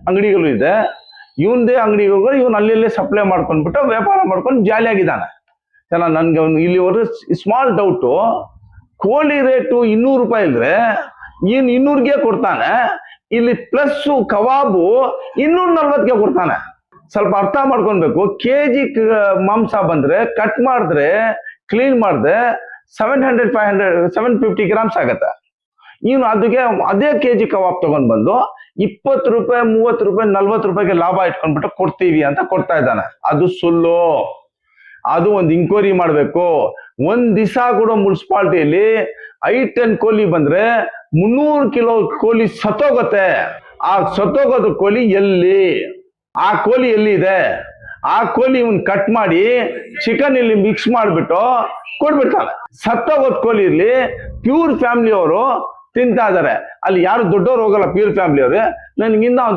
ಅಂಗಡಿಗಳು ಇದೆ, ಇವನದೇ ಅಂಗಡಿಗಳು ಇವನು ಅಲ್ಲಿ ಸಪ್ಲೈ ಮಾಡ್ಕೊಂಡ್ಬಿಟ್ಟು ವ್ಯಾಪಾರ ಮಾಡ್ಕೊಂಡು ಜಾಲಿಯಾಗಿದ್ದಾನೆ. ಚೆನ್ನಾಗಿ ನನ್ಗೆ ಇಲ್ಲಿವರೆಗೂ ಸ್ಮಾಲ್ ಡೌಟು, ಕೋಳಿ ರೇಟು 200 ರೂಪಾಯಿ ಇದ್ರೆ ಇನ್ 200ಗೆ ಕೊಡ್ತಾನೆ, ಇಲ್ಲಿ ಪ್ಲಸ್ ಕಬಾಬು 240ಗೆ ಕೊಡ್ತಾನೆ. ಸ್ವಲ್ಪ ಅರ್ಥ ಮಾಡ್ಕೊಳ್ಬೇಕು. ಕೆಜಿ ಮಾಂಸ ಬಂದ್ರೆ ಕಟ್ ಮಾಡಿದ್ರೆ ಕ್ಲೀನ್ ಮಾಡಿದ್ರೆ 700 500 750 ಗ್ರಾಮ್ಸ್ ಆಗತ್ತೆ. ಇವನು ಅದಕ್ಕೆ ಅದೇ ಕೆಜಿ ಕಬಾಬ್ ತಗೊಂಡ್ ಬಂದು 20 ರೂಪಾಯಿ 30 ರೂಪಾಯಿ 40 ರೂಪಾಯಿಗೆ ಲಾಭ ಇಟ್ಕೊಂಡ್ಬಿಟ್ಟು ಕೊಡ್ತೀವಿ ಅಂತ ಕೊಡ್ತಾ ಇದ್ದಾನೆ. ಅದು ಸುಳ್ಳು. ಅದು ಒಂದು ಇಂಕ್ವೈರಿ ಮಾಡಬೇಕು. ಒಂದ್ ದಿವಸ ಕೂಡ ಮುನ್ಸಿಪಾಲ್ಟಿಯಲ್ಲಿ 5-10 ಕೋಳಿ ಬಂದ್ರೆ 300 ಕಿಲೋ ಕೋಳಿ ಸತ್ತೋಗತ್ತೆ. ಆ ಸತ್ತೋಗೋದು ಕೋಳಿ ಎಲ್ಲಿ? ಆ ಕೋಳಿ ಎಲ್ಲಿದೆ? ಆ ಕೋಳಿ ಇವನ್ ಕಟ್ ಮಾಡಿ ಚಿಕನ್ ಇಲ್ಲಿ ಮಿಕ್ಸ್ ಮಾಡಿಬಿಟ್ಟು ಕೊಡ್ಬಿಡ್ತಾನೆ. ಸತ್ತೋಗೋದ್ ಕೋಳಿ ಇರ್ಲಿ ಪ್ಯೂರ್ ಫ್ಯಾಮಿಲಿ ಅವರು ತಿಂತಾ ಇದಾರೆ. ಅಲ್ಲಿ ಯಾರು ದೊಡ್ಡವ್ರು ಹೋಗಲ್ಲ, ಪ್ಯೂರ್ ಫ್ಯಾಮಿಲಿ ಅವ್ರೆ. ನನ್ಗಿನ್ನ